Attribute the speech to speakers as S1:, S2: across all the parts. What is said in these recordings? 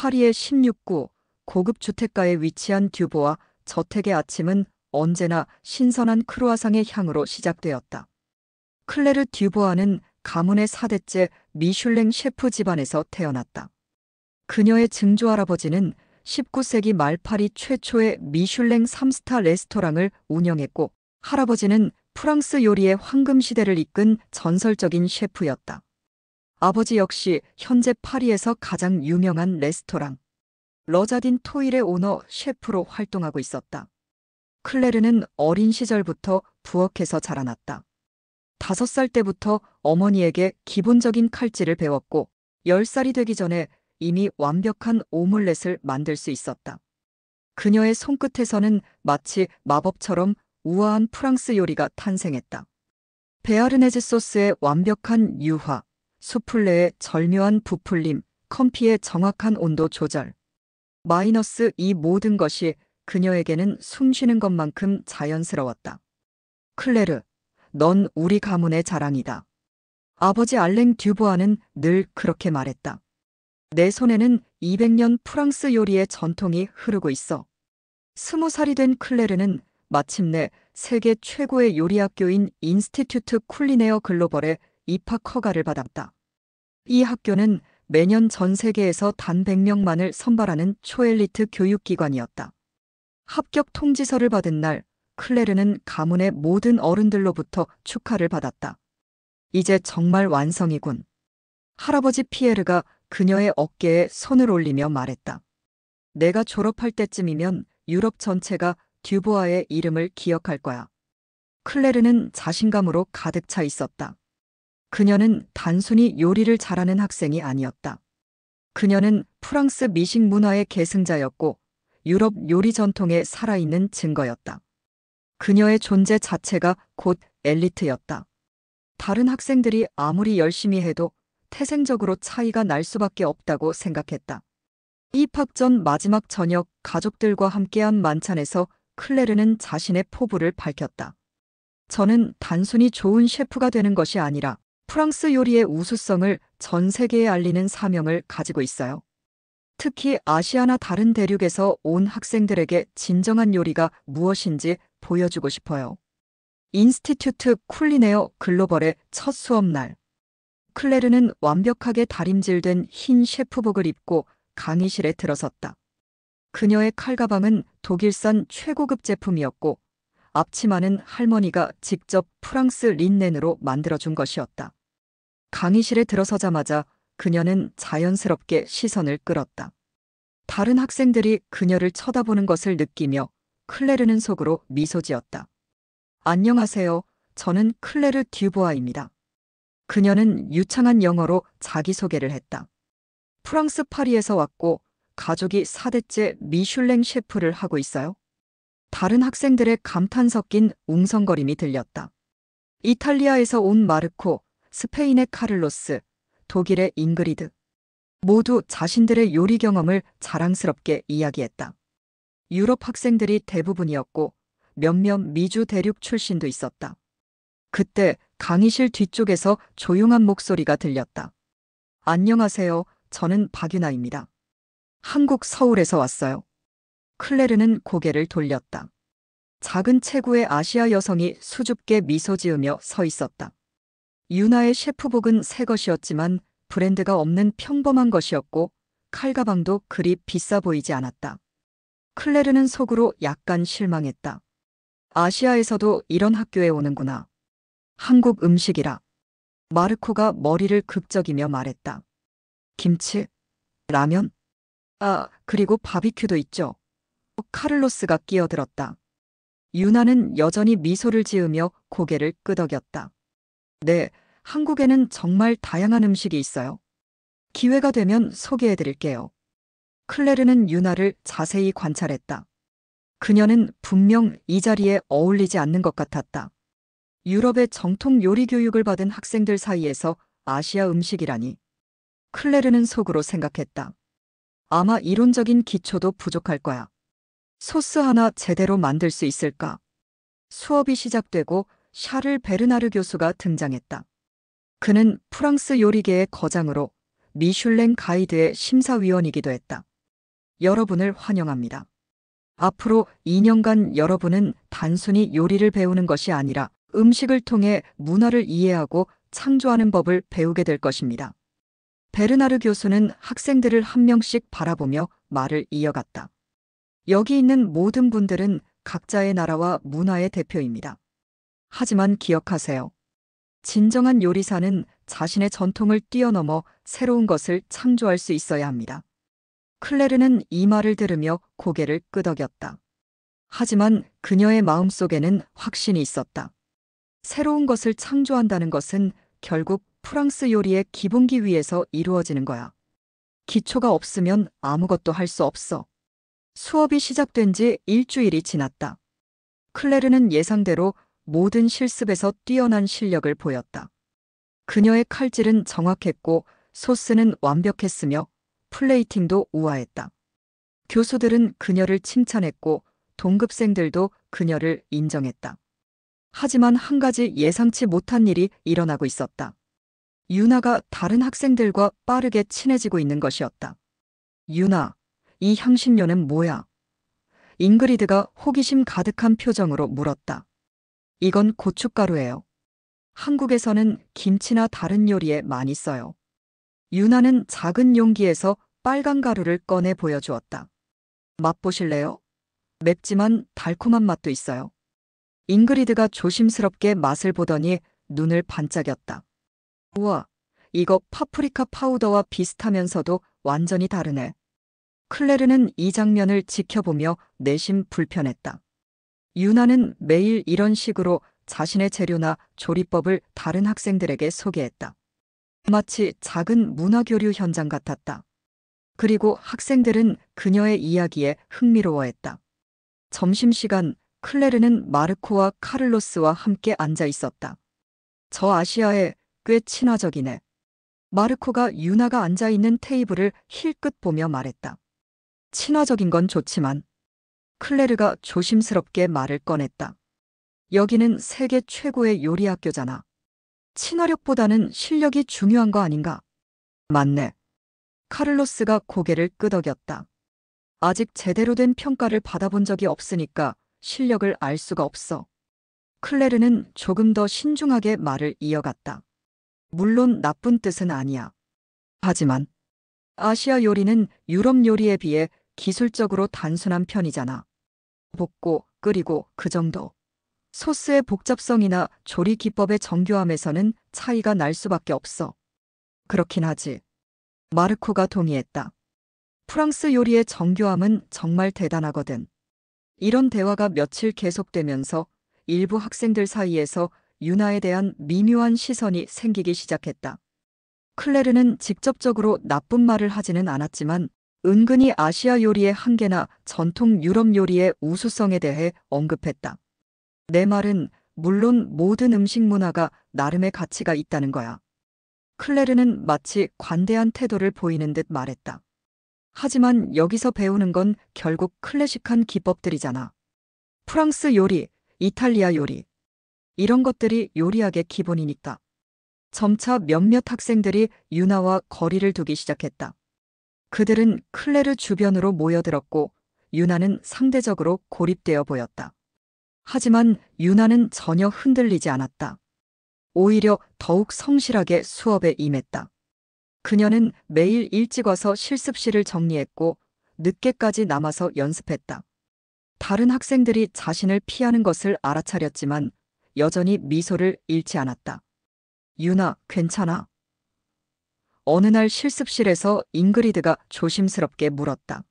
S1: 파리의 16구 고급 주택가에 위치한 듀보아 저택의 아침은 언제나 신선한 크루아상의 향으로 시작되었다. 클레르 듀보아는 가문의 4대째 미슐랭 셰프 집안에서 태어났다. 그녀의 증조할아버지는 19세기 말 파리 최초의 미슐랭 3스타 레스토랑을 운영했고, 할아버지는 프랑스 요리의 황금시대를 이끈 전설적인 셰프였다. 아버지 역시 현재 파리에서 가장 유명한 레스토랑 러자딘 토일의 오너 셰프로 활동하고 있었다. 클레르는 어린 시절부터 부엌에서 자라났다. 5살 때부터 어머니에게 기본적인 칼질을 배웠고 10살이 되기 전에 이미 완벽한 오믈렛을 만들 수 있었다. 그녀의 손끝에서는 마치 마법처럼 우아한 프랑스 요리가 탄생했다. 베아르네즈 소스의 완벽한 유화, 수플레의 절묘한 부풀림, 컴피의 정확한 온도 조절. 마이너스 이 모든 것이 그녀에게는 숨쉬는 것만큼 자연스러웠다. 클레르, 넌 우리 가문의 자랑이다. 아버지 알랭 듀보아는 늘 그렇게 말했다. 내 손에는 200년 프랑스 요리의 전통이 흐르고 있어. 20살이 된 클레르는 마침내 세계 최고의 요리 학교인 인스티튜트 쿨리네어 글로벌에 입학 허가를 받았다. 이 학교는 매년 전 세계에서 단 100명만을 선발하는 초엘리트 교육기관이었다. 합격 통지서를 받은 날, 클레르는 가문의 모든 어른들로부터 축하를 받았다. 이제 정말 완성이군. 할아버지 피에르가 그녀의 어깨에 손을 올리며 말했다. 내가 졸업할 때쯤이면 유럽 전체가 듀보아의 이름을 기억할 거야. 클레르는 자신감으로 가득 차 있었다. 그녀는 단순히 요리를 잘하는 학생이 아니었다. 그녀는 프랑스 미식 문화의 계승자였고 유럽 요리 전통의 살아있는 증거였다. 그녀의 존재 자체가 곧 엘리트였다. 다른 학생들이 아무리 열심히 해도 태생적으로 차이가 날 수밖에 없다고 생각했다. 입학 전 마지막 저녁 가족들과 함께한 만찬에서 클레르는 자신의 포부를 밝혔다. 저는 단순히 좋은 셰프가 되는 것이 아니라 프랑스 요리의 우수성을 전 세계에 알리는 사명을 가지고 있어요. 특히 아시아나 다른 대륙에서 온 학생들에게 진정한 요리가 무엇인지 보여주고 싶어요. 인스티튜트 쿨리네어 글로벌의 첫 수업날. 클레르는 완벽하게 다림질된 흰 셰프복을 입고 강의실에 들어섰다. 그녀의 칼가방은 독일산 최고급 제품이었고 앞치마는 할머니가 직접 프랑스 린넨으로 만들어준 것이었다. 강의실에 들어서자마자 그녀는 자연스럽게 시선을 끌었다. 다른 학생들이 그녀를 쳐다보는 것을 느끼며 클레르는 속으로 미소 지었다. 안녕하세요. 저는 클레르 듀보아입니다. 그녀는 유창한 영어로 자기소개를 했다. 프랑스 파리에서 왔고 가족이 4대째 미슐랭 셰프를 하고 있어요. 다른 학생들의 감탄 섞인 웅성거림이 들렸다. 이탈리아에서 온 마르코, 스페인의 카를로스, 독일의 잉그리드. 모두 자신들의 요리 경험을 자랑스럽게 이야기했다. 유럽 학생들이 대부분이었고 몇몇 미주 대륙 출신도 있었다. 그때 강의실 뒤쪽에서 조용한 목소리가 들렸다. 안녕하세요. 저는 박유나입니다. 한국 서울에서 왔어요. 클레르는 고개를 돌렸다. 작은 체구의 아시아 여성이 수줍게 미소 지으며 서 있었다. 유나의 셰프복은 새 것이었지만 브랜드가 없는 평범한 것이었고 칼가방도 그리 비싸 보이지 않았다. 클레르는 속으로 약간 실망했다. 아시아에서도 이런 학교에 오는구나. 한국 음식이라. 마르코가 머리를 극적이며 말했다. 김치, 라면, 그리고 바비큐도 있죠. 카를로스가 끼어들었다. 유나는 여전히 미소를 지으며 고개를 끄덕였다. 네, 한국에는 정말 다양한 음식이 있어요. 기회가 되면 소개해드릴게요. 클레르는 유나를 자세히 관찰했다. 그녀는 분명 이 자리에 어울리지 않는 것 같았다. 유럽의 정통 요리 교육을 받은 학생들 사이에서 아시아 음식이라니. 클레르는 속으로 생각했다. 아마 이론적인 기초도 부족할 거야. 소스 하나 제대로 만들 수 있을까? 수업이 시작되고 샤를 베르나르 교수가 등장했다. 그는 프랑스 요리계의 거장으로 미슐랭 가이드의 심사위원이기도 했다. 여러분을 환영합니다. 앞으로 2년간 여러분은 단순히 요리를 배우는 것이 아니라 음식을 통해 문화를 이해하고 창조하는 법을 배우게 될 것입니다. 베르나르 교수는 학생들을 한 명씩 바라보며 말을 이어갔다. 여기 있는 모든 분들은 각자의 나라와 문화의 대표입니다. 하지만 기억하세요. 진정한 요리사는 자신의 전통을 뛰어넘어 새로운 것을 창조할 수 있어야 합니다. 클레르는 이 말을 들으며 고개를 끄덕였다. 하지만 그녀의 마음속에는 확신이 있었다. 새로운 것을 창조한다는 것은 결국 프랑스 요리의 기본기 위에서 이루어지는 거야. 기초가 없으면 아무것도 할 수 없어. 수업이 시작된 지 일주일이 지났다. 클레르는 예상대로 모든 실습에서 뛰어난 실력을 보였다. 그녀의 칼질은 정확했고 소스는 완벽했으며 플레이팅도 우아했다. 교수들은 그녀를 칭찬했고 동급생들도 그녀를 인정했다. 하지만 한 가지 예상치 못한 일이 일어나고 있었다. 유나가 다른 학생들과 빠르게 친해지고 있는 것이었다. 유나, 이 향신료는 뭐야? 잉그리드가 호기심 가득한 표정으로 물었다. 이건 고춧가루예요. 한국에서는 김치나 다른 요리에 많이 써요. 유나는 작은 용기에서 빨간 가루를 꺼내 보여주었다. 맛보실래요? 맵지만 달콤한 맛도 있어요. 잉그리드가 조심스럽게 맛을 보더니 눈을 반짝였다. 우와, 이거 파프리카 파우더와 비슷하면서도 완전히 다르네. 클레르는 이 장면을 지켜보며 내심 불편했다. 유나는 매일 이런 식으로 자신의 재료나 조리법을 다른 학생들에게 소개했다. 마치 작은 문화교류 현장 같았다. 그리고 학생들은 그녀의 이야기에 흥미로워했다. 점심시간, 클레르는 마르코와 카를로스와 함께 앉아 있었다. 저 아시아에 꽤 친화적이네. 마르코가 유나가 앉아 있는 테이블을 힐끗 보며 말했다. 친화적인 건 좋지만 클레르가 조심스럽게 말을 꺼냈다. 여기는 세계 최고의 요리 학교잖아. 친화력보다는 실력이 중요한 거 아닌가? 맞네. 카를로스가 고개를 끄덕였다. 아직 제대로 된 평가를 받아본 적이 없으니까 실력을 알 수가 없어. 클레르는 조금 더 신중하게 말을 이어갔다. 물론 나쁜 뜻은 아니야. 하지만 아시아 요리는 유럽 요리에 비해 기술적으로 단순한 편이잖아. 볶고 끓이고 그 정도. 소스의 복잡성이나 조리 기법의 정교함에서는 차이가 날 수밖에 없어. 그렇긴 하지. 마르코가 동의했다. 프랑스 요리의 정교함은 정말 대단하거든. 이런 대화가 며칠 계속되면서 일부 학생들 사이에서 유나에 대한 미묘한 시선이 생기기 시작했다. 클레르는 직접적으로 나쁜 말을 하지는 않았지만 은근히 아시아 요리의 한계나 전통 유럽 요리의 우수성에 대해 언급했다. 내 말은 물론 모든 음식 문화가 나름의 가치가 있다는 거야. 클레르는 마치 관대한 태도를 보이는 듯 말했다. 하지만 여기서 배우는 건 결국 클래식한 기법들이잖아. 프랑스 요리, 이탈리아 요리. 이런 것들이 요리학의 기본이니까. 점차 몇몇 학생들이 유나와 거리를 두기 시작했다. 그들은 클레르 주변으로 모여들었고 유나는 상대적으로 고립되어 보였다. 하지만 유나는 전혀 흔들리지 않았다. 오히려 더욱 성실하게 수업에 임했다. 그녀는 매일 일찍 와서 실습실을 정리했고 늦게까지 남아서 연습했다. 다른 학생들이 자신을 피하는 것을 알아차렸지만 여전히 미소를 잃지 않았다. 유나, 괜찮아? 어느 날 실습실에서 잉그리드가 조심스럽게 물었다.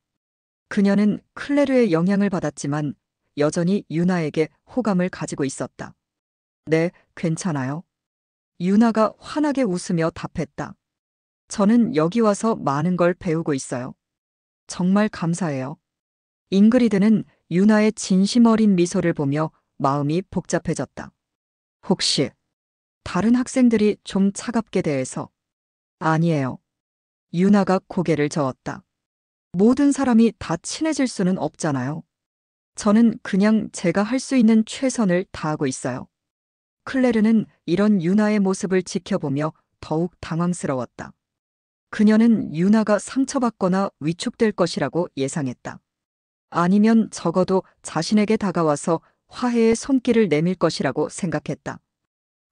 S1: 그녀는 클레르의 영향을 받았지만 여전히 유나에게 호감을 가지고 있었다. 네, 괜찮아요. 유나가 환하게 웃으며 답했다. 저는 여기 와서 많은 걸 배우고 있어요. 정말 감사해요. 잉그리드는 유나의 진심 어린 미소를 보며 마음이 복잡해졌다. 혹시 다른 학생들이 좀 차갑게 대해서? 아니에요. 유나가 고개를 저었다. 모든 사람이 다 친해질 수는 없잖아요. 저는 그냥 제가 할 수 있는 최선을 다하고 있어요. 클레르는 이런 유나의 모습을 지켜보며 더욱 당황스러웠다. 그녀는 유나가 상처받거나 위축될 것이라고 예상했다. 아니면 적어도 자신에게 다가와서 화해의 손길을 내밀 것이라고 생각했다.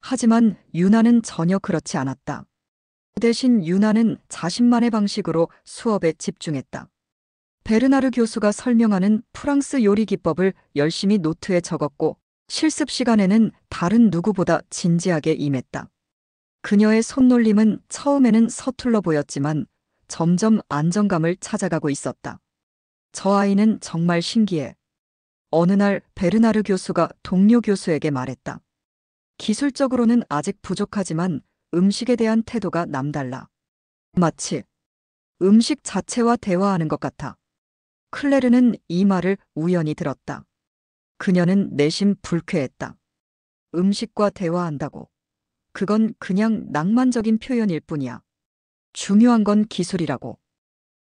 S1: 하지만 유나는 전혀 그렇지 않았다. 대신 유나는 자신만의 방식으로 수업에 집중했다. 베르나르 교수가 설명하는 프랑스 요리 기법을 열심히 노트에 적었고 실습 시간에는 다른 누구보다 진지하게 임했다. 그녀의 손놀림은 처음에는 서툴러 보였지만 점점 안정감을 찾아가고 있었다. 저 아이는 정말 신기해. 어느 날 베르나르 교수가 동료 교수에게 말했다. 기술적으로는 아직 부족하지만 음식에 대한 태도가 남달라. 마치 음식 자체와 대화하는 것 같아. 클레르는 이 말을 우연히 들었다. 그녀는 내심 불쾌했다. 음식과 대화한다고. 그건 그냥 낭만적인 표현일 뿐이야. 중요한 건 기술이라고.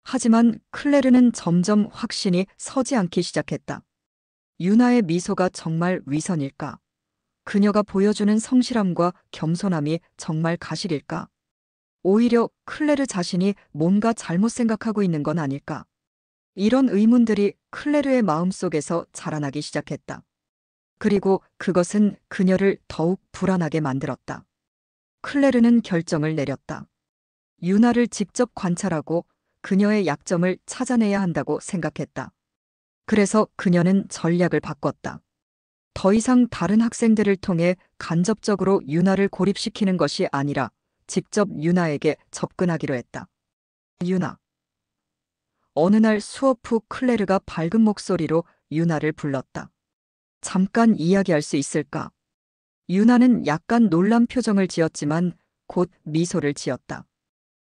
S1: 하지만 클레르는 점점 확신이 서지 않기 시작했다. 유나의 미소가 정말 위선일까? 그녀가 보여주는 성실함과 겸손함이 정말 가식일까? 오히려 클레르 자신이 뭔가 잘못 생각하고 있는 건 아닐까? 이런 의문들이 클레르의 마음속에서 자라나기 시작했다. 그리고 그것은 그녀를 더욱 불안하게 만들었다. 클레르는 결정을 내렸다. 유나를 직접 관찰하고 그녀의 약점을 찾아내야 한다고 생각했다. 그래서 그녀는 전략을 바꿨다. 더 이상 다른 학생들을 통해 간접적으로 유나를 고립시키는 것이 아니라 직접 유나에게 접근하기로 했다. 유나. 어느 날 수업 후 클레르가 밝은 목소리로 유나를 불렀다. 잠깐 이야기할 수 있을까? 유나는 약간 놀란 표정을 지었지만 곧 미소를 지었다.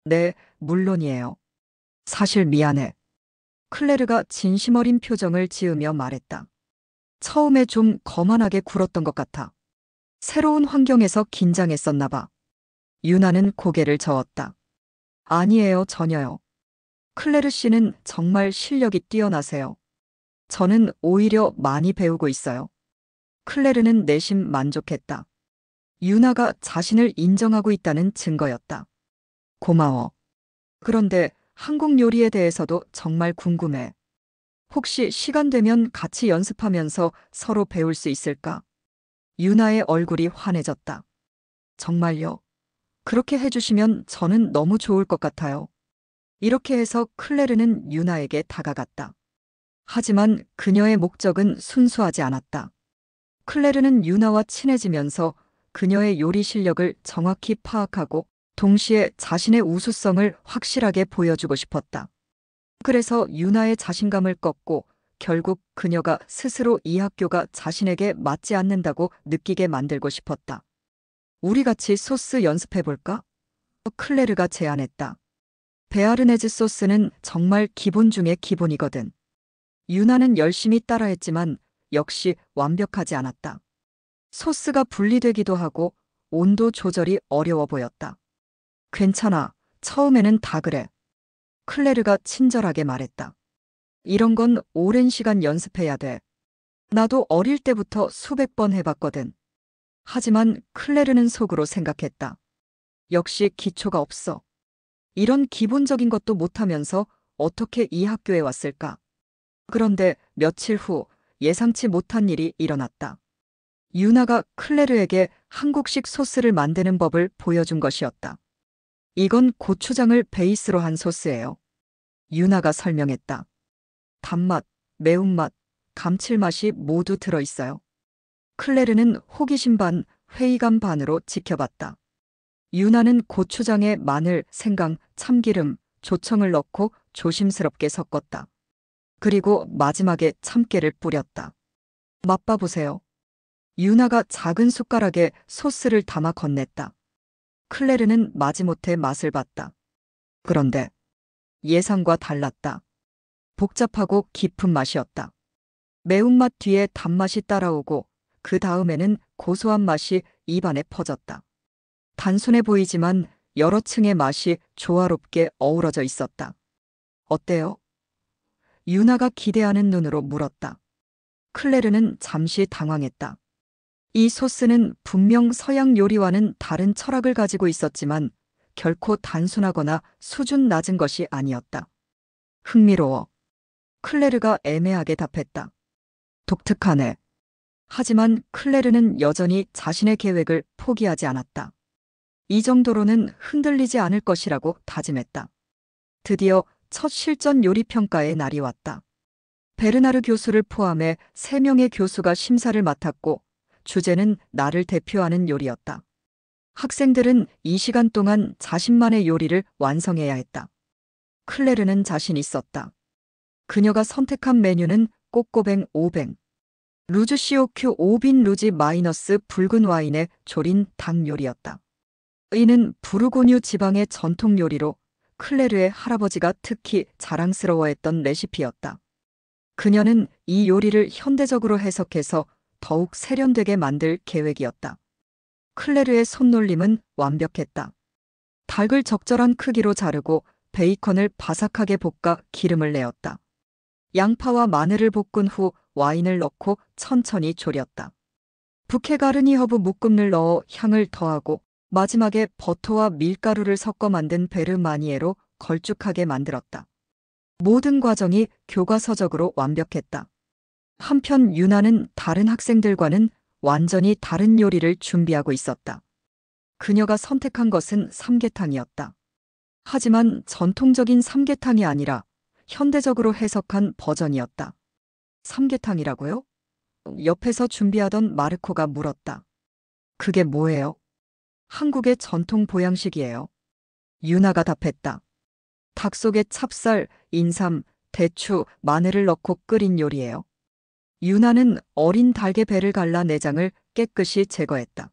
S1: 네, 물론이에요. 사실 미안해. 클레르가 진심 어린 표정을 지으며 말했다. 처음에 좀 거만하게 굴었던 것 같아. 새로운 환경에서 긴장했었나 봐. 유나는 고개를 저었다. 아니에요, 전혀요. 클레르 씨는 정말 실력이 뛰어나세요. 저는 오히려 많이 배우고 있어요. 클레르는 내심 만족했다. 유나가 자신을 인정하고 있다는 증거였다. 고마워. 그런데 한국 요리에 대해서도 정말 궁금해. 혹시 시간 되면 같이 연습하면서 서로 배울 수 있을까? 유나의 얼굴이 환해졌다. 정말요? 그렇게 해주시면 저는 너무 좋을 것 같아요. 이렇게 해서 클레르는 유나에게 다가갔다. 하지만 그녀의 목적은 순수하지 않았다. 클레르는 유나와 친해지면서 그녀의 요리 실력을 정확히 파악하고 동시에 자신의 우수성을 확실하게 보여주고 싶었다. 그래서 유나의 자신감을 꺾고 결국 그녀가 스스로 이 학교가 자신에게 맞지 않는다고 느끼게 만들고 싶었다. 우리 같이 소스 연습해볼까? 클레르가 제안했다. 베아르네즈 소스는 정말 기본 중의 기본이거든. 유나는 열심히 따라했지만 역시 완벽하지 않았다. 소스가 분리되기도 하고 온도 조절이 어려워 보였다. 괜찮아. 처음에는 다 그래. 클레르가 친절하게 말했다. 이런 건 오랜 시간 연습해야 돼. 나도 어릴 때부터 수백 번 해봤거든. 하지만 클레르는 속으로 생각했다. 역시 기초가 없어. 이런 기본적인 것도 못하면서 어떻게 이 학교에 왔을까? 그런데 며칠 후 예상치 못한 일이 일어났다. 유나가 클레르에게 한국식 소스를 만드는 법을 보여준 것이었다. 이건 고추장을 베이스로 한 소스예요. 유나가 설명했다. 단맛, 매운맛, 감칠맛이 모두 들어있어요. 클레르는 호기심 반, 회의감 반으로 지켜봤다. 유나는 고추장에 마늘, 생강, 참기름, 조청을 넣고 조심스럽게 섞었다. 그리고 마지막에 참깨를 뿌렸다. 맛봐보세요. 유나가 작은 숟가락에 소스를 담아 건넸다. 클레르는 마지못해 맛을 봤다. 그런데 예상과 달랐다. 복잡하고 깊은 맛이었다. 매운맛 뒤에 단맛이 따라오고 그 다음에는 고소한 맛이 입안에 퍼졌다. 단순해 보이지만 여러 층의 맛이 조화롭게 어우러져 있었다. 어때요? 유나가 기대하는 눈으로 물었다. 클레르는 잠시 당황했다. 이 소스는 분명 서양 요리와는 다른 철학을 가지고 있었지만 결코 단순하거나 수준 낮은 것이 아니었다. 흥미로워. 클레르가 애매하게 답했다. 독특하네. 하지만 클레르는 여전히 자신의 계획을 포기하지 않았다. 이 정도로는 흔들리지 않을 것이라고 다짐했다. 드디어 첫 실전 요리 평가의 날이 왔다. 베르나르 교수를 포함해 3명의 교수가 심사를 맡았고 주제는 나를 대표하는 요리였다. 학생들은 이 시간 동안 자신만의 요리를 완성해야 했다. 클레르는 자신 있었다. 그녀가 선택한 메뉴는 꼬꼬뱅 오뱅, 루즈 COQ 5빈 루지 마이너스 붉은 와인에 졸인 닭 요리였다. 이는 부르고뉴 지방의 전통 요리로 클레르의 할아버지가 특히 자랑스러워했던 레시피였다. 그녀는 이 요리를 현대적으로 해석해서 더욱 세련되게 만들 계획이었다. 클레르의 손놀림은 완벽했다. 닭을 적절한 크기로 자르고 베이컨을 바삭하게 볶아 기름을 내었다. 양파와 마늘을 볶은 후 와인을 넣고 천천히 졸였다. 부케 가르니 허브 묶음을 넣어 향을 더하고 마지막에 버터와 밀가루를 섞어 만든 베르마니에로 걸쭉하게 만들었다. 모든 과정이 교과서적으로 완벽했다. 한편 유나는 다른 학생들과는 완전히 다른 요리를 준비하고 있었다. 그녀가 선택한 것은 삼계탕이었다. 하지만 전통적인 삼계탕이 아니라 현대적으로 해석한 버전이었다. 삼계탕이라고요? 옆에서 준비하던 마르코가 물었다. 그게 뭐예요? 한국의 전통 보양식이에요. 유나가 답했다. 닭 속에 찹쌀, 인삼, 대추, 마늘을 넣고 끓인 요리예요. 유나는 어린 닭의 배를 갈라 내장을 깨끗이 제거했다.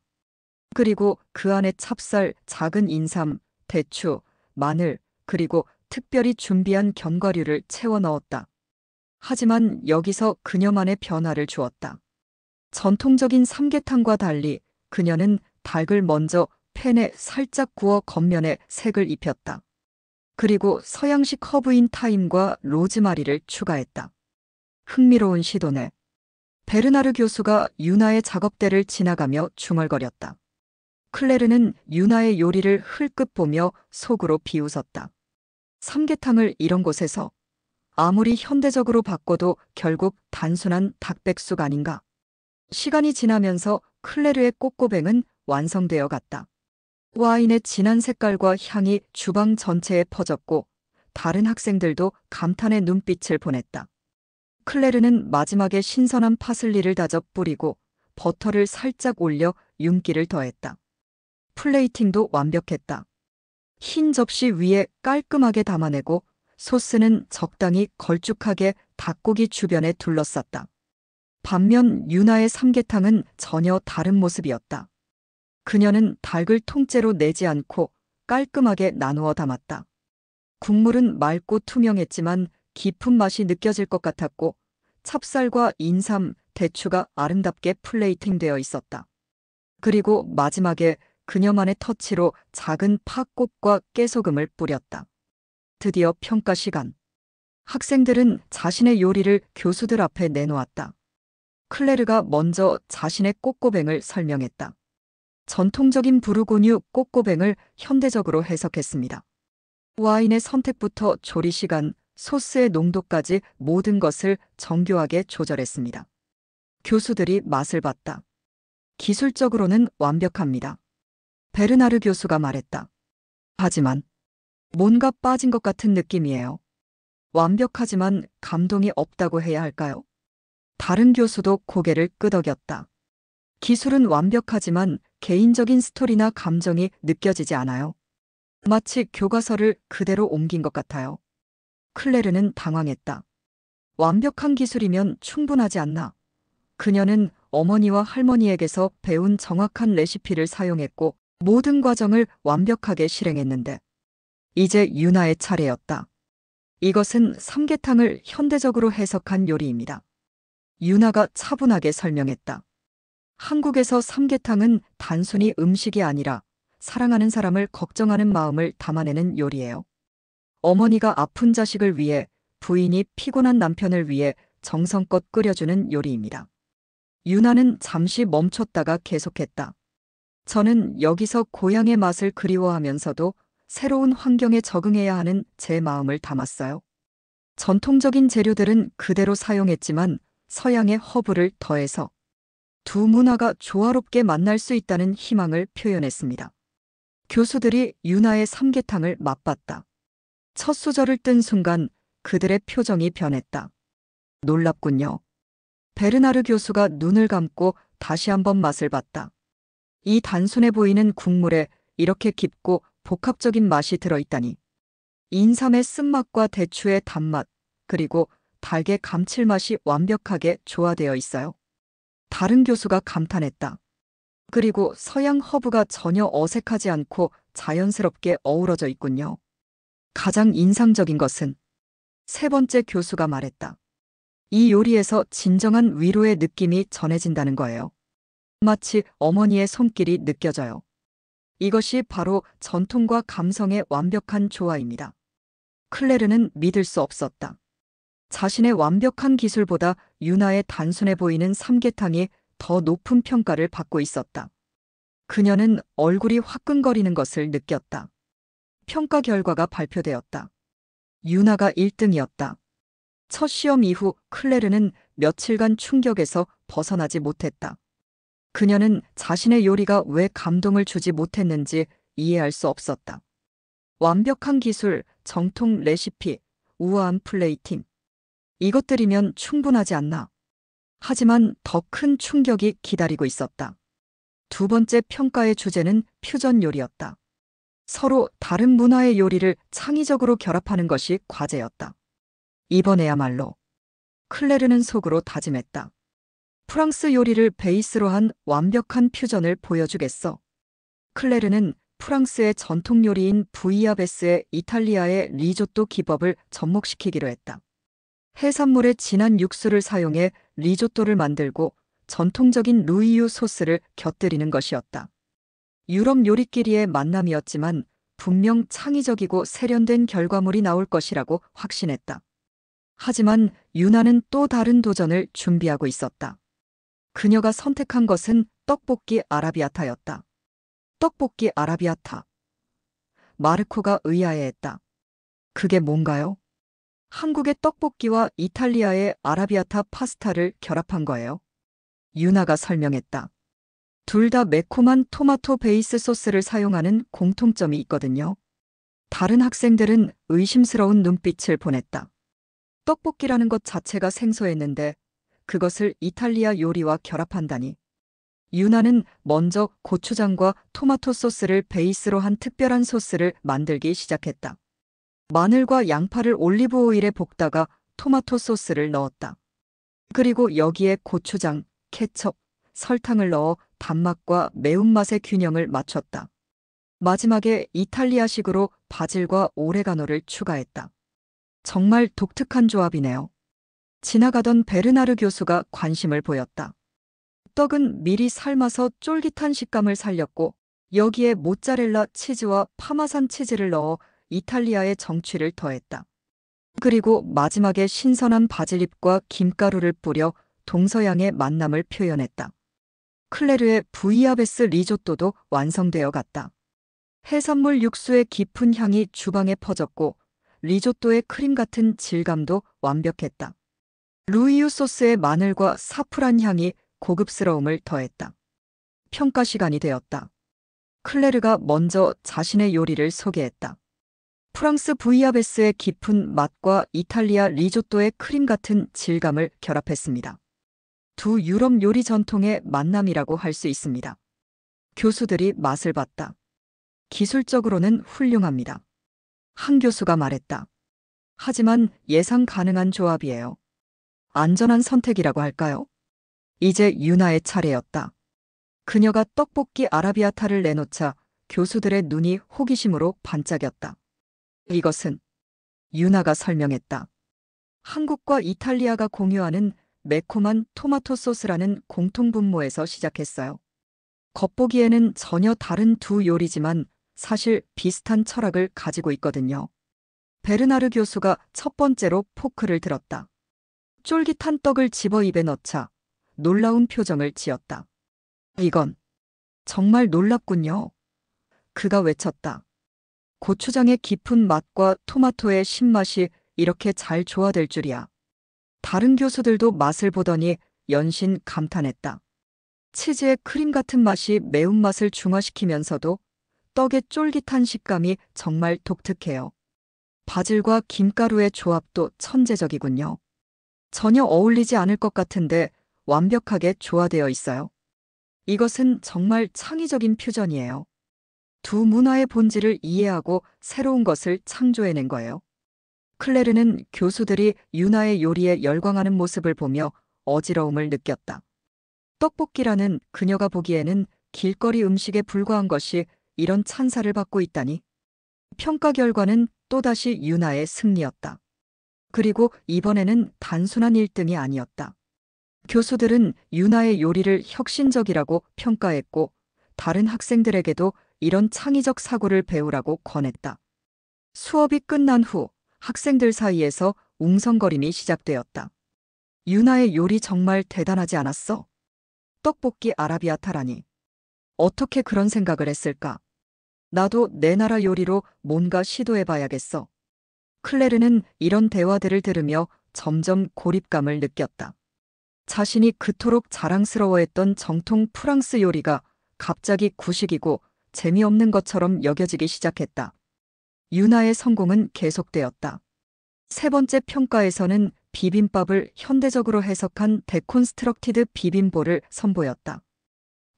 S1: 그리고 그 안에 찹쌀, 작은 인삼, 대추, 마늘, 그리고 특별히 준비한 견과류를 채워 넣었다. 하지만 여기서 그녀만의 변화를 주었다. 전통적인 삼계탕과 달리 그녀는 닭을 먼저 팬에 살짝 구워 겉면에 색을 입혔다. 그리고 서양식 허브인 타임과 로즈마리를 추가했다. 흥미로운 시도네. 베르나르 교수가 유나의 작업대를 지나가며 중얼거렸다. 클레르는 유나의 요리를 흘끗 보며 속으로 비웃었다. 삼계탕을 이런 곳에서 아무리 현대적으로 바꿔도 결국 단순한 닭백숙 아닌가. 시간이 지나면서 클레르의 꼬꼬뱅은 완성되어 갔다. 와인의 진한 색깔과 향이 주방 전체에 퍼졌고 다른 학생들도 감탄의 눈빛을 보냈다. 클레르는 마지막에 신선한 파슬리를 다져 뿌리고 버터를 살짝 올려 윤기를 더했다. 플레이팅도 완벽했다. 흰 접시 위에 깔끔하게 담아내고 소스는 적당히 걸쭉하게 닭고기 주변에 둘러쌌다. 반면 유나의 삼계탕은 전혀 다른 모습이었다. 그녀는 닭을 통째로 내지 않고 깔끔하게 나누어 담았다. 국물은 맑고 투명했지만 깊은 맛이 느껴질 것 같았고 찹쌀과 인삼, 대추가 아름답게 플레이팅되어 있었다. 그리고 마지막에 그녀만의 터치로 작은 팥꽃과 깨소금을 뿌렸다. 드디어 평가 시간. 학생들은 자신의 요리를 교수들 앞에 내놓았다. 클레르가 먼저 자신의 꼬꼬뱅을 설명했다. 전통적인 부르고뉴 꼬꼬뱅을 현대적으로 해석했습니다. 와인의 선택부터 조리 시간, 소스의 농도까지 모든 것을 정교하게 조절했습니다. 교수들이 맛을 봤다. 기술적으로는 완벽합니다. 베르나르 교수가 말했다. 하지만 뭔가 빠진 것 같은 느낌이에요. 완벽하지만 감동이 없다고 해야 할까요? 다른 교수도 고개를 끄덕였다. 기술은 완벽하지만 개인적인 스토리나 감정이 느껴지지 않아요. 마치 교과서를 그대로 옮긴 것 같아요. 클레르는 당황했다. 완벽한 기술이면 충분하지 않나? 그녀는 어머니와 할머니에게서 배운 정확한 레시피를 사용했고 모든 과정을 완벽하게 실행했는데 이제 유나의 차례였다. 이것은 삼계탕을 현대적으로 해석한 요리입니다. 유나가 차분하게 설명했다. 한국에서 삼계탕은 단순히 음식이 아니라 사랑하는 사람을 걱정하는 마음을 담아내는 요리예요. 어머니가 아픈 자식을 위해, 부인이 피곤한 남편을 위해 정성껏 끓여주는 요리입니다. 유나는 잠시 멈췄다가 계속했다. 저는 여기서 고향의 맛을 그리워하면서도 새로운 환경에 적응해야 하는 제 마음을 담았어요. 전통적인 재료들은 그대로 사용했지만 서양의 허브를 더해서 두 문화가 조화롭게 만날 수 있다는 희망을 표현했습니다. 교수들이 유나의 삼계탕을 맛봤다. 첫 수저를 뜬 순간 그들의 표정이 변했다. 놀랍군요. 베르나르 교수가 눈을 감고 다시 한번 맛을 봤다. 이 단순해 보이는 국물에 이렇게 깊고 복합적인 맛이 들어있다니. 인삼의 쓴맛과 대추의 단맛, 그리고 닭의 감칠맛이 완벽하게 조화되어 있어요. 다른 교수가 감탄했다. 그리고 서양 허브가 전혀 어색하지 않고 자연스럽게 어우러져 있군요. 가장 인상적인 것은 세 번째 교수가 말했다. 이 요리에서 진정한 위로의 느낌이 전해진다는 거예요. 마치 어머니의 손길이 느껴져요. 이것이 바로 전통과 감성의 완벽한 조화입니다. 클레르는 믿을 수 없었다. 자신의 완벽한 기술보다 유나의 단순해 보이는 삼계탕이 더 높은 평가를 받고 있었다. 그녀는 얼굴이 화끈거리는 것을 느꼈다. 평가 결과가 발표되었다. 유나가 1등이었다. 첫 시험 이후 클레르는 며칠간 충격에서 벗어나지 못했다. 그녀는 자신의 요리가 왜 감동을 주지 못했는지 이해할 수 없었다. 완벽한 기술, 정통 레시피, 우아한 플레이팅. 이것들이면 충분하지 않나. 하지만 더 큰 충격이 기다리고 있었다. 두 번째 평가의 주제는 퓨전 요리였다. 서로 다른 문화의 요리를 창의적으로 결합하는 것이 과제였다. 이번에야말로 클레르는 속으로 다짐했다. 프랑스 요리를 베이스로 한 완벽한 퓨전을 보여주겠어. 클레르는 프랑스의 전통 요리인 부이아베스의 이탈리아의 리조또 기법을 접목시키기로 했다. 해산물의 진한 육수를 사용해 리조또를 만들고 전통적인 루이유 소스를 곁들이는 것이었다. 유럽 요리끼리의 만남이었지만 분명 창의적이고 세련된 결과물이 나올 것이라고 확신했다. 하지만 유나는 또 다른 도전을 준비하고 있었다. 그녀가 선택한 것은 떡볶이 아라비아타였다. 떡볶이 아라비아타. 마르코가 의아해했다. 그게 뭔가요? 한국의 떡볶이와 이탈리아의 아라비아타 파스타를 결합한 거예요. 유나가 설명했다. 둘 다 매콤한 토마토 베이스 소스를 사용하는 공통점이 있거든요. 다른 학생들은 의심스러운 눈빛을 보냈다. 떡볶이라는 것 자체가 생소했는데 그것을 이탈리아 요리와 결합한다니. 유나는 먼저 고추장과 토마토 소스를 베이스로 한 특별한 소스를 만들기 시작했다. 마늘과 양파를 올리브 오일에 볶다가 토마토 소스를 넣었다. 그리고 여기에 고추장, 케첩, 설탕을 넣어 단맛과 매운맛의 균형을 맞췄다. 마지막에 이탈리아식으로 바질과 오레가노를 추가했다. 정말 독특한 조합이네요. 지나가던 베르나르 교수가 관심을 보였다. 떡은 미리 삶아서 쫄깃한 식감을 살렸고 여기에 모짜렐라 치즈와 파마산 치즈를 넣어 이탈리아의 정취를 더했다. 그리고 마지막에 신선한 바질잎과 김가루를 뿌려 동서양의 만남을 표현했다. 클레르의 부이아베스 리조또도 완성되어 갔다. 해산물 육수의 깊은 향이 주방에 퍼졌고 리조또의 크림 같은 질감도 완벽했다. 루이유 소스의 마늘과 사프란 향이 고급스러움을 더했다. 평가 시간이 되었다. 클레르가 먼저 자신의 요리를 소개했다. 프랑스 부이아베스의 깊은 맛과 이탈리아 리조또의 크림 같은 질감을 결합했습니다. 두 유럽 요리 전통의 만남이라고 할 수 있습니다. 교수들이 맛을 봤다. 기술적으로는 훌륭합니다. 한 교수가 말했다. 하지만 예상 가능한 조합이에요. 안전한 선택이라고 할까요? 이제 유나의 차례였다. 그녀가 떡볶이 아라비아타를 내놓자 교수들의 눈이 호기심으로 반짝였다. 이것은 유나가 설명했다. 한국과 이탈리아가 공유하는 매콤한 토마토 소스라는 공통분모에서 시작했어요. 겉보기에는 전혀 다른 두 요리지만 사실 비슷한 철학을 가지고 있거든요. 베르나르 교수가 첫 번째로 포크를 들었다. 쫄깃한 떡을 집어 입에 넣자 놀라운 표정을 지었다. 이건 정말 놀랍군요. 그가 외쳤다. 고추장의 깊은 맛과 토마토의 신맛이 이렇게 잘 조화될 줄이야. 다른 교수들도 맛을 보더니 연신 감탄했다. 치즈의 크림 같은 맛이 매운맛을 중화시키면서도 떡의 쫄깃한 식감이 정말 독특해요. 바질과 김가루의 조합도 천재적이군요. 전혀 어울리지 않을 것 같은데 완벽하게 조화되어 있어요. 이것은 정말 창의적인 퓨전이에요. 두 문화의 본질을 이해하고 새로운 것을 창조해낸 거예요. 클레르는 교수들이 유나의 요리에 열광하는 모습을 보며 어지러움을 느꼈다. 떡볶이라는 그녀가 보기에는 길거리 음식에 불과한 것이 이런 찬사를 받고 있다니. 평가 결과는 또다시 유나의 승리였다. 그리고 이번에는 단순한 1등이 아니었다. 교수들은 유나의 요리를 혁신적이라고 평가했고 다른 학생들에게도 이런 창의적 사고를 배우라고 권했다. 수업이 끝난 후 학생들 사이에서 웅성거림이 시작되었다. 유나의 요리 정말 대단하지 않았어? 떡볶이 아라비아타라니. 어떻게 그런 생각을 했을까? 나도 내 나라 요리로 뭔가 시도해봐야겠어. 클레르는 이런 대화들을 들으며 점점 고립감을 느꼈다. 자신이 그토록 자랑스러워했던 정통 프랑스 요리가 갑자기 구식이고 재미없는 것처럼 여겨지기 시작했다. 유나의 성공은 계속되었다. 세 번째 평가에서는 비빔밥을 현대적으로 해석한 데콘스트럭티드 비빔볼을 선보였다.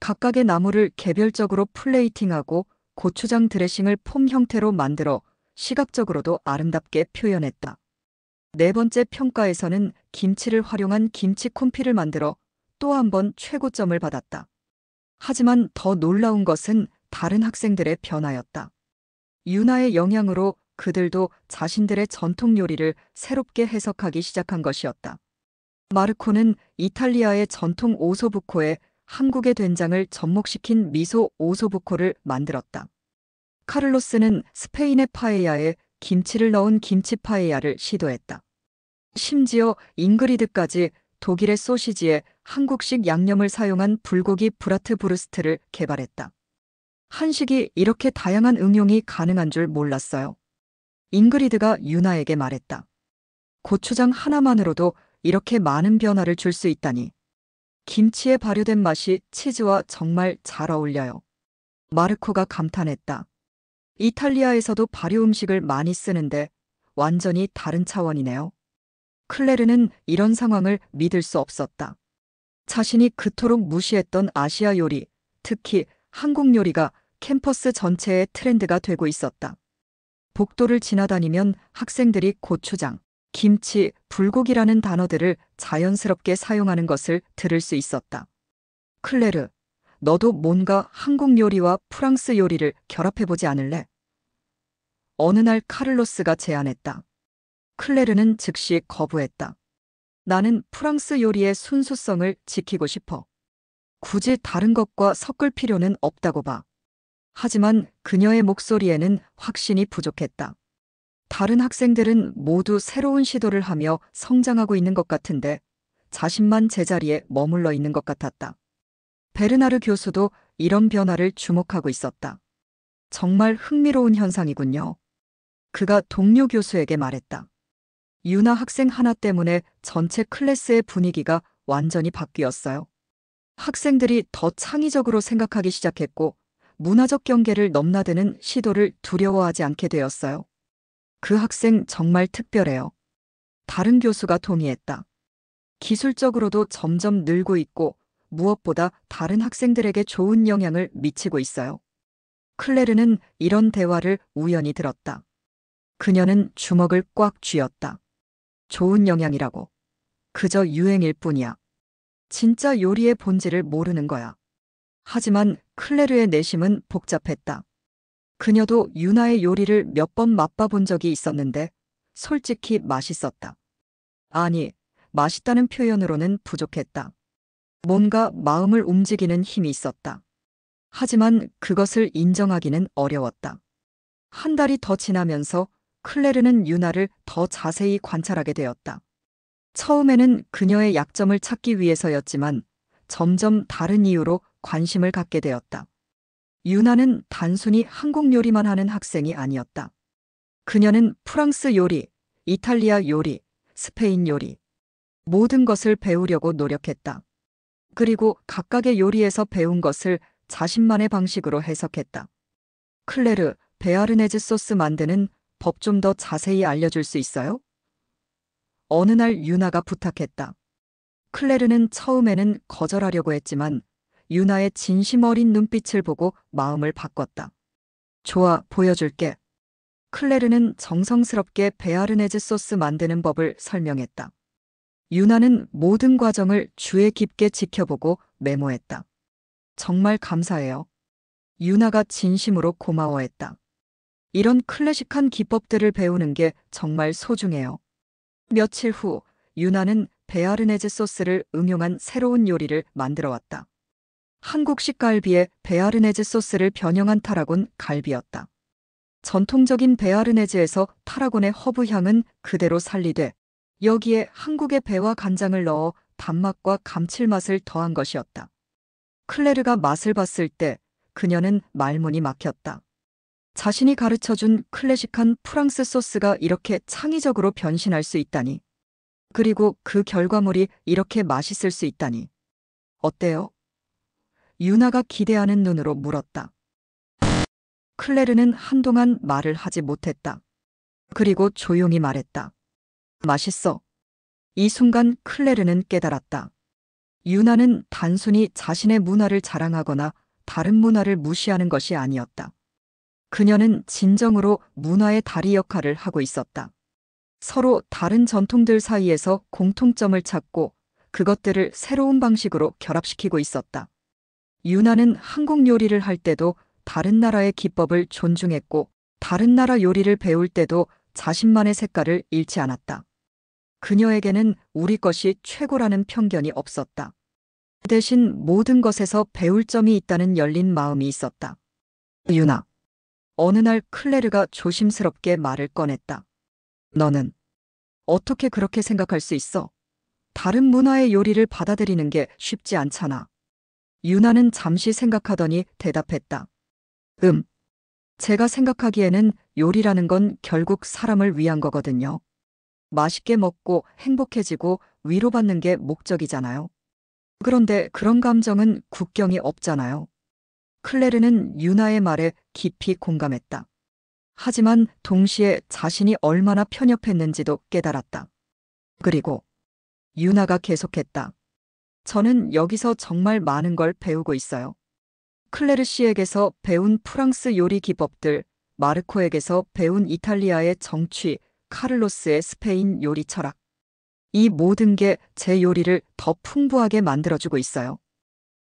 S1: 각각의 나물을 개별적으로 플레이팅하고 고추장 드레싱을 폼 형태로 만들어 시각적으로도 아름답게 표현했다. 네 번째 평가에서는 김치를 활용한 김치 콤피를 만들어 또 한 번 최고점을 받았다. 하지만 더 놀라운 것은 다른 학생들의 변화였다. 유나의 영향으로 그들도 자신들의 전통 요리를 새롭게 해석하기 시작한 것이었다. 마르코는 이탈리아의 전통 오소부코에 한국의 된장을 접목시킨 미소 오소부코를 만들었다. 카를로스는 스페인의 파에야에 김치를 넣은 김치 파에야를 시도했다. 심지어 잉그리드까지 독일의 소시지에 한국식 양념을 사용한 불고기 브라트 브루스트를 개발했다. 한식이 이렇게 다양한 응용이 가능한 줄 몰랐어요. 잉그리드가 유나에게 말했다. 고추장 하나만으로도 이렇게 많은 변화를 줄 수 있다니. 김치에 발효된 맛이 치즈와 정말 잘 어울려요. 마르코가 감탄했다. 이탈리아에서도 발효 음식을 많이 쓰는데 완전히 다른 차원이네요. 클레르는 이런 상황을 믿을 수 없었다. 자신이 그토록 무시했던 아시아 요리, 특히 한국 요리가 캠퍼스 전체의 트렌드가 되고 있었다. 복도를 지나다니면 학생들이 고추장, 김치, 불고기라는 단어들을 자연스럽게 사용하는 것을 들을 수 있었다. 클레르, 너도 뭔가 한국 요리와 프랑스 요리를 결합해보지 않을래? 어느 날 카를로스가 제안했다. 클레르는 즉시 거부했다. 나는 프랑스 요리의 순수성을 지키고 싶어. 굳이 다른 것과 섞을 필요는 없다고 봐. 하지만 그녀의 목소리에는 확신이 부족했다. 다른 학생들은 모두 새로운 시도를 하며 성장하고 있는 것 같은데 자신만 제자리에 머물러 있는 것 같았다. 베르나르 교수도 이런 변화를 주목하고 있었다. 정말 흥미로운 현상이군요. 그가 동료 교수에게 말했다. 유나 학생 하나 때문에 전체 클래스의 분위기가 완전히 바뀌었어요. 학생들이 더 창의적으로 생각하기 시작했고 문화적 경계를 넘나드는 시도를 두려워하지 않게 되었어요. 그 학생 정말 특별해요. 다른 교수가 동의했다. 기술적으로도 점점 늘고 있고 무엇보다 다른 학생들에게 좋은 영향을 미치고 있어요. 클레르는 이런 대화를 우연히 들었다. 그녀는 주먹을 꽉 쥐었다. 좋은 영향이라고. 그저 유행일 뿐이야. 진짜 요리의 본질을 모르는 거야. 하지만 클레르의 내심은 복잡했다. 그녀도 유나의 요리를 몇 번 맛봐본 적이 있었는데 솔직히 맛있었다. 아니, 맛있다는 표현으로는 부족했다. 뭔가 마음을 움직이는 힘이 있었다. 하지만 그것을 인정하기는 어려웠다. 한 달이 더 지나면서 클레르는 유나를 더 자세히 관찰하게 되었다. 처음에는 그녀의 약점을 찾기 위해서였지만 점점 다른 이유로 관심을 갖게 되었다. 유나는 단순히 한국 요리만 하는 학생이 아니었다. 그녀는 프랑스 요리, 이탈리아 요리, 스페인 요리, 모든 것을 배우려고 노력했다. 그리고 각각의 요리에서 배운 것을 자신만의 방식으로 해석했다. 클레르, 베아르네즈 소스 만드는 법 좀 더 자세히 알려줄 수 있어요? 어느 날 유나가 부탁했다. 클레르는 처음에는 거절하려고 했지만 유나의 진심 어린 눈빛을 보고 마음을 바꿨다. 좋아, 보여줄게. 클레르는 정성스럽게 베아르네즈 소스 만드는 법을 설명했다. 유나는 모든 과정을 주의 깊게 지켜보고 메모했다. 정말 감사해요. 유나가 진심으로 고마워했다. 이런 클래식한 기법들을 배우는 게 정말 소중해요. 며칠 후 유나는 베아르네즈 소스를 응용한 새로운 요리를 만들어 왔다. 한국식 갈비에 베아르네즈 소스를 변형한 타라곤 갈비였다. 전통적인 베아르네즈에서 타라곤의 허브 향은 그대로 살리되 여기에 한국의 배와 간장을 넣어 단맛과 감칠맛을 더한 것이었다. 클레르가 맛을 봤을 때 그녀는 말문이 막혔다. 자신이 가르쳐준 클래식한 프랑스 소스가 이렇게 창의적으로 변신할 수 있다니. 그리고 그 결과물이 이렇게 맛있을 수 있다니. 어때요? 유나가 기대하는 눈으로 물었다. 클레르는 한동안 말을 하지 못했다. 그리고 조용히 말했다. 맛있어. 이 순간 클레르는 깨달았다. 유나는 단순히 자신의 문화를 자랑하거나 다른 문화를 무시하는 것이 아니었다. 그녀는 진정으로 문화의 다리 역할을 하고 있었다. 서로 다른 전통들 사이에서 공통점을 찾고 그것들을 새로운 방식으로 결합시키고 있었다. 유나는 한국 요리를 할 때도 다른 나라의 기법을 존중했고 다른 나라 요리를 배울 때도 자신만의 색깔을 잃지 않았다. 그녀에게는 우리 것이 최고라는 편견이 없었다. 대신 모든 것에서 배울 점이 있다는 열린 마음이 있었다. 유나. 어느 날 클레르가 조심스럽게 말을 꺼냈다. 너는 어떻게 그렇게 생각할 수 있어? 다른 문화의 요리를 받아들이는 게 쉽지 않잖아. 유나는 잠시 생각하더니 대답했다. 제가 생각하기에는 요리라는 건 결국 사람을 위한 거거든요. 맛있게 먹고 행복해지고 위로받는 게 목적이잖아요. 그런데 그런 감정은 국경이 없잖아요. 클레르는 유나의 말에 깊이 공감했다. 하지만 동시에 자신이 얼마나 편협했는지도 깨달았다. 그리고 유나가 계속했다. 저는 여기서 정말 많은 걸 배우고 있어요. 클레르 씨에게서 배운 프랑스 요리 기법들, 마르코에게서 배운 이탈리아의 정취, 카를로스의 스페인 요리 철학. 이 모든 게 제 요리를 더 풍부하게 만들어주고 있어요.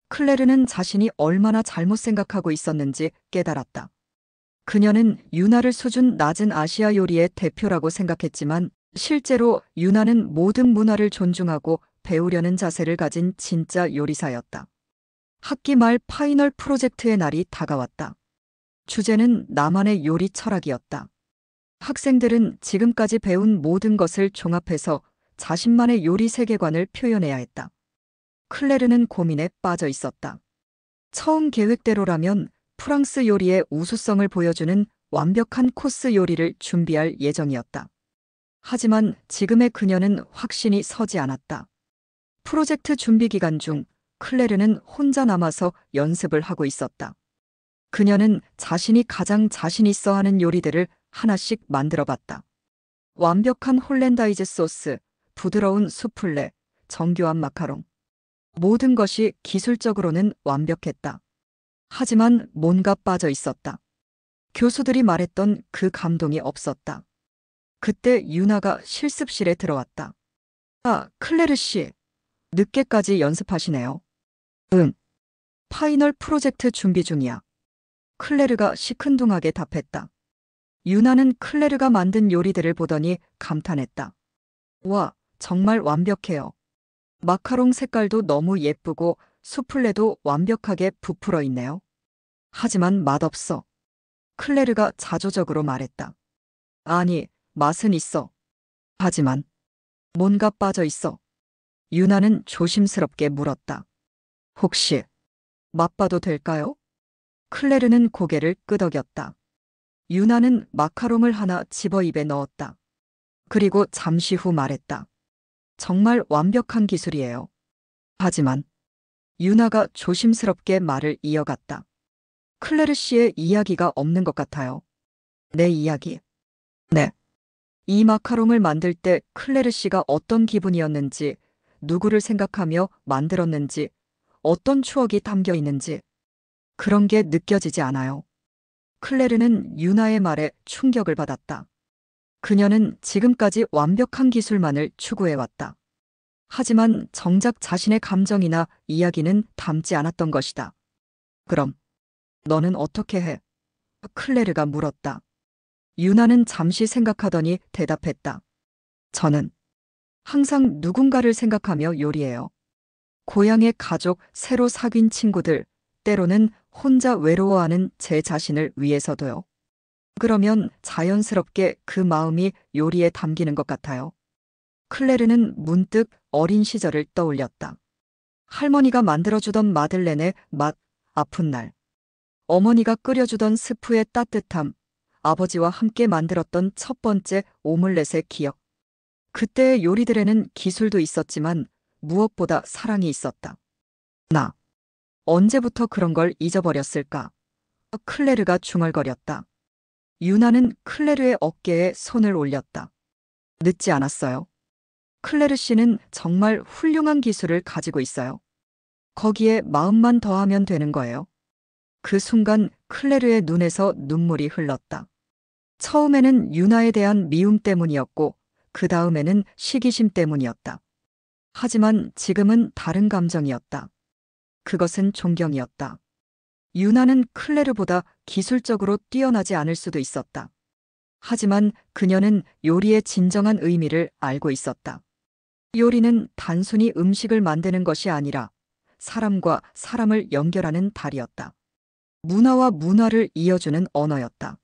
S1: 클레르는 자신이 얼마나 잘못 생각하고 있었는지 깨달았다. 그녀는 유나를 수준 낮은 아시아 요리의 대표라고 생각했지만 실제로 유나는 모든 문화를 존중하고 배우려는 자세를 가진 진짜 요리사였다. 학기 말 파이널 프로젝트의 날이 다가왔다. 주제는 나만의 요리 철학이었다. 학생들은 지금까지 배운 모든 것을 종합해서 자신만의 요리 세계관을 표현해야 했다. 클레르는 고민에 빠져 있었다. 처음 계획대로라면 프랑스 요리의 우수성을 보여주는 완벽한 코스 요리를 준비할 예정이었다. 하지만 지금의 그녀는 확신이 서지 않았다. 프로젝트 준비 기간 중 클레르는 혼자 남아서 연습을 하고 있었다. 그녀는 자신이 가장 자신 있어 하는 요리들을 하나씩 만들어 봤다. 완벽한 홀랜다이즈 소스, 부드러운 수플레, 정교한 마카롱. 모든 것이 기술적으로는 완벽했다. 하지만 뭔가 빠져 있었다. 교수들이 말했던 그 감동이 없었다. 그때 유나가 실습실에 들어왔다. 아, 클레르 씨. 늦게까지 연습하시네요. 응. 파이널 프로젝트 준비 중이야. 클레르가 시큰둥하게 답했다. 유나는 클레르가 만든 요리들을 보더니 감탄했다. 와, 정말 완벽해요. 마카롱 색깔도 너무 예쁘고 수플레도 완벽하게 부풀어 있네요. 하지만 맛없어. 클레르가 자조적으로 말했다. 아니, 맛은 있어. 하지만 뭔가 빠져 있어. 유나는 조심스럽게 물었다. 혹시 맛봐도 될까요? 클레르는 고개를 끄덕였다. 유나는 마카롱을 하나 집어 입에 넣었다. 그리고 잠시 후 말했다. 정말 완벽한 기술이에요. 하지만 유나가 조심스럽게 말을 이어갔다. 클레르 씨의 이야기가 없는 것 같아요. 내 이야기. 네. 이 마카롱을 만들 때 클레르 씨가 어떤 기분이었는지, 누구를 생각하며 만들었는지, 어떤 추억이 담겨 있는지, 그런 게 느껴지지 않아요. 클레르는 유나의 말에 충격을 받았다. 그녀는 지금까지 완벽한 기술만을 추구해왔다. 하지만 정작 자신의 감정이나 이야기는 담지 않았던 것이다. 그럼 너는 어떻게 해? 클레르가 물었다. 유나는 잠시 생각하더니 대답했다. 저는 항상 누군가를 생각하며 요리해요. 고향의 가족, 새로 사귄 친구들, 때로는 혼자 외로워하는 제 자신을 위해서도요. 그러면 자연스럽게 그 마음이 요리에 담기는 것 같아요. 클레르는 문득 어린 시절을 떠올렸다. 할머니가 만들어주던 마들렌의 맛, 아픈 날. 어머니가 끓여주던 스프의 따뜻함, 아버지와 함께 만들었던 첫 번째 오믈렛의 기억. 그때의 요리들에는 기술도 있었지만 무엇보다 사랑이 있었다. 나, 언제부터 그런 걸 잊어버렸을까? 클레르가 중얼거렸다. 유나는 클레르의 어깨에 손을 올렸다. 늦지 않았어요. 클레르 씨는 정말 훌륭한 기술을 가지고 있어요. 거기에 마음만 더하면 되는 거예요. 그 순간 클레르의 눈에서 눈물이 흘렀다. 처음에는 유나에 대한 미움 때문이었고, 그 다음에는 시기심 때문이었다. 하지만 지금은 다른 감정이었다. 그것은 존경이었다. 유나는 클레르보다 기술적으로 뛰어나지 않을 수도 있었다. 하지만 그녀는 요리의 진정한 의미를 알고 있었다. 요리는 단순히 음식을 만드는 것이 아니라 사람과 사람을 연결하는 달이었다. 문화와 문화를 이어주는 언어였다.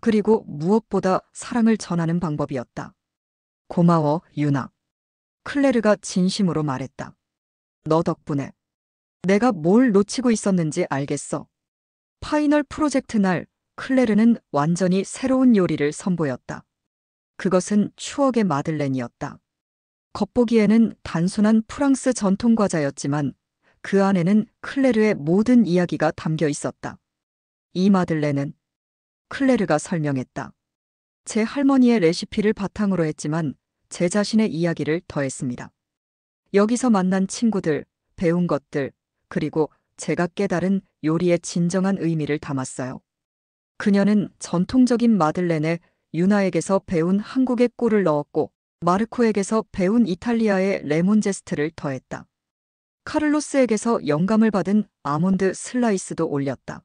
S1: 그리고 무엇보다 사랑을 전하는 방법이었다. 고마워, 유나. 클레르가 진심으로 말했다. 너 덕분에 내가 뭘 놓치고 있었는지 알겠어. 파이널 프로젝트 날 클레르는 완전히 새로운 요리를 선보였다. 그것은 추억의 마들렌이었다. 겉보기에는 단순한 프랑스 전통 과자였지만 그 안에는 클레르의 모든 이야기가 담겨 있었다. 이 마들렌은 클레르가 설명했다. 제 할머니의 레시피를 바탕으로 했지만 제 자신의 이야기를 더했습니다. 여기서 만난 친구들, 배운 것들, 그리고 제가 깨달은 요리의 진정한 의미를 담았어요. 그녀는 전통적인 마들렌에 유나에게서 배운 한국의 꿀을 넣었고 마르코에게서 배운 이탈리아의 레몬 제스트를 더했다. 카를로스에게서 영감을 받은 아몬드 슬라이스도 올렸다.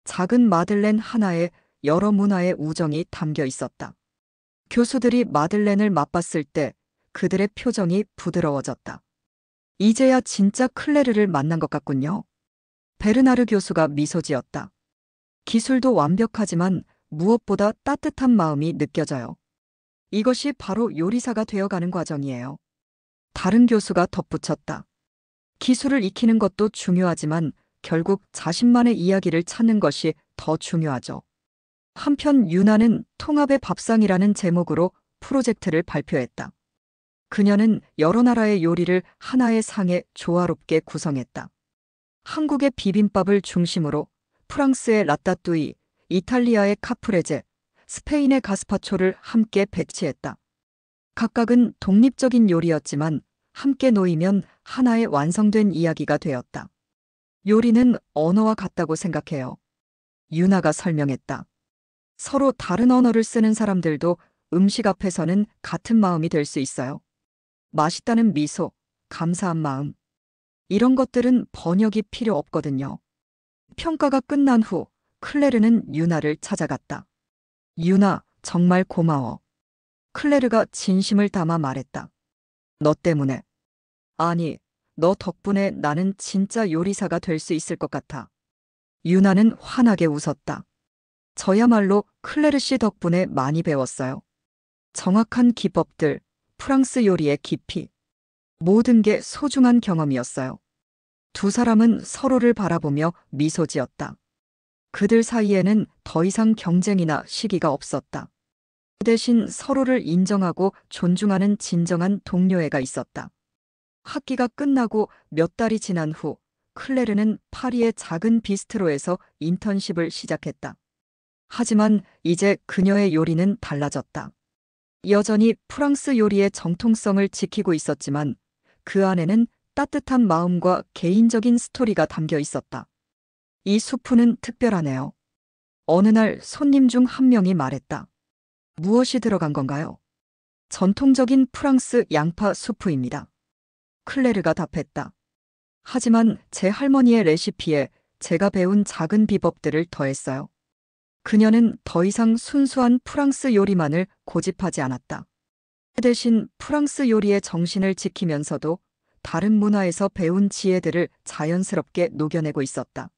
S1: 작은 마들렌 하나에 여러 문화의 우정이 담겨 있었다. 교수들이 마들렌을 맛봤을 때 그들의 표정이 부드러워졌다. 이제야 진짜 클레르를 만난 것 같군요. 베르나르 교수가 미소 지었다. 기술도 완벽하지만 무엇보다 따뜻한 마음이 느껴져요. 이것이 바로 요리사가 되어가는 과정이에요. 다른 교수가 덧붙였다. 기술을 익히는 것도 중요하지만 결국 자신만의 이야기를 찾는 것이 더 중요하죠. 한편 유나는 통합의 밥상이라는 제목으로 프로젝트를 발표했다. 그녀는 여러 나라의 요리를 하나의 상에 조화롭게 구성했다. 한국의 비빔밥을 중심으로 프랑스의 라따뚜이, 이탈리아의 카프레제, 스페인의 가스파초를 함께 배치했다. 각각은 독립적인 요리였지만 함께 놓이면 하나의 완성된 이야기가 되었다. 요리는 언어와 같다고 생각해요. 유나가 설명했다. 서로 다른 언어를 쓰는 사람들도 음식 앞에서는 같은 마음이 될 수 있어요. 맛있다는 미소, 감사한 마음. 이런 것들은 번역이 필요 없거든요. 평가가 끝난 후 클레르는 유나를 찾아갔다. 유나, 정말 고마워. 클레르가 진심을 담아 말했다. 너 때문에. 아니, 너 덕분에 나는 진짜 요리사가 될 수 있을 것 같아. 유나는 환하게 웃었다. 저야말로 클레르 씨 덕분에 많이 배웠어요. 정확한 기법들, 프랑스 요리의 깊이. 모든 게 소중한 경험이었어요. 두 사람은 서로를 바라보며 미소 지었다. 그들 사이에는 더 이상 경쟁이나 시기가 없었다. 그 대신 서로를 인정하고 존중하는 진정한 동료애가 있었다. 학기가 끝나고 몇 달이 지난 후 클레르는 파리의 작은 비스트로에서 인턴십을 시작했다. 하지만 이제 그녀의 요리는 달라졌다. 여전히 프랑스 요리의 정통성을 지키고 있었지만 그 안에는 따뜻한 마음과 개인적인 스토리가 담겨 있었다. 이 수프는 특별하네요. 어느 날 손님 중 한 명이 말했다. 무엇이 들어간 건가요? 전통적인 프랑스 양파 수프입니다. 클레르가 답했다. 하지만 제 할머니의 레시피에 제가 배운 작은 비법들을 더했어요. 그녀는 더 이상 순수한 프랑스 요리만을 고집하지 않았다. 그 대신 프랑스 요리의 정신을 지키면서도 다른 문화에서 배운 지혜들을 자연스럽게 녹여내고 있었다.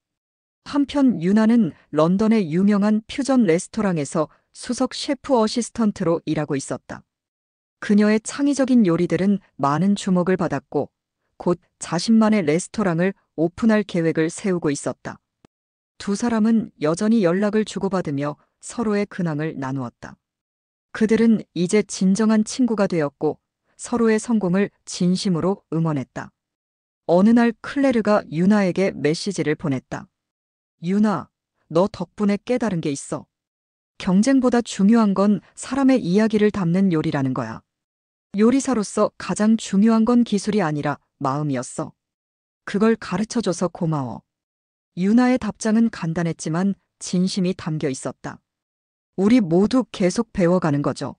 S1: 한편 유나는 런던의 유명한 퓨전 레스토랑에서 수석 셰프 어시스턴트로 일하고 있었다. 그녀의 창의적인 요리들은 많은 주목을 받았고 곧 자신만의 레스토랑을 오픈할 계획을 세우고 있었다. 두 사람은 여전히 연락을 주고받으며 서로의 근황을 나누었다. 그들은 이제 진정한 친구가 되었고 서로의 성공을 진심으로 응원했다. 어느 날 클레르가 유나에게 메시지를 보냈다. 유나, 너 덕분에 깨달은 게 있어. 경쟁보다 중요한 건 사람의 이야기를 담는 요리라는 거야. 요리사로서 가장 중요한 건 기술이 아니라 마음이었어. 그걸 가르쳐줘서 고마워. 유나의 답장은 간단했지만 진심이 담겨 있었다. 우리 모두 계속 배워가는 거죠.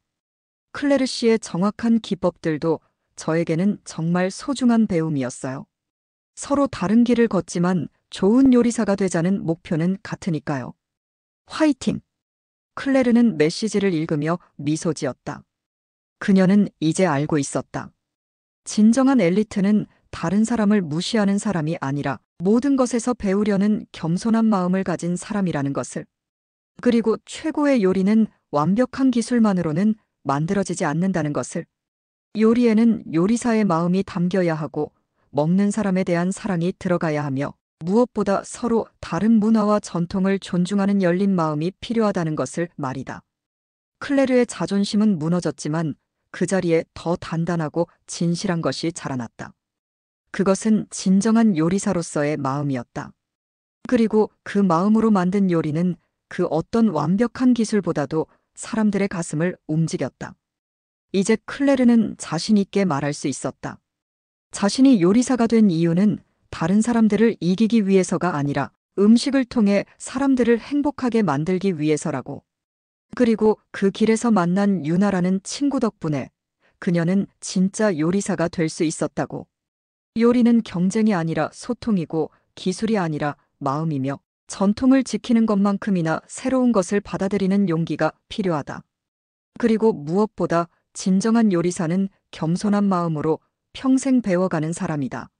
S1: 클레르 씨의 정확한 기법들도 저에게는 정말 소중한 배움이었어요. 서로 다른 길을 걷지만 좋은 요리사가 되자는 목표는 같으니까요. 화이팅! 클레르는 메시지를 읽으며 미소 지었다. 그녀는 이제 알고 있었다. 진정한 엘리트는 다른 사람을 무시하는 사람이 아니라 모든 것에서 배우려는 겸손한 마음을 가진 사람이라는 것을. 그리고 최고의 요리는 완벽한 기술만으로는 만들어지지 않는다는 것을. 요리에는 요리사의 마음이 담겨야 하고 먹는 사람에 대한 사랑이 들어가야 하며 무엇보다 서로 다른 문화와 전통을 존중하는 열린 마음이 필요하다는 것을 말이다. 클레르의 자존심은 무너졌지만 그 자리에 더 단단하고 진실한 것이 자라났다. 그것은 진정한 요리사로서의 마음이었다. 그리고 그 마음으로 만든 요리는 그 어떤 완벽한 기술보다도 사람들의 가슴을 움직였다. 이제 클레르는 자신 있게 말할 수 있었다. 자신이 요리사가 된 이유는 다른 사람들을 이기기 위해서가 아니라 음식을 통해 사람들을 행복하게 만들기 위해서라고. 그리고 그 길에서 만난 유나라는 친구 덕분에 그녀는 진짜 요리사가 될 수 있었다고. 요리는 경쟁이 아니라 소통이고 기술이 아니라 마음이며 전통을 지키는 것만큼이나 새로운 것을 받아들이는 용기가 필요하다. 그리고 무엇보다 진정한 요리사는 겸손한 마음으로 평생 배워가는 사람이다.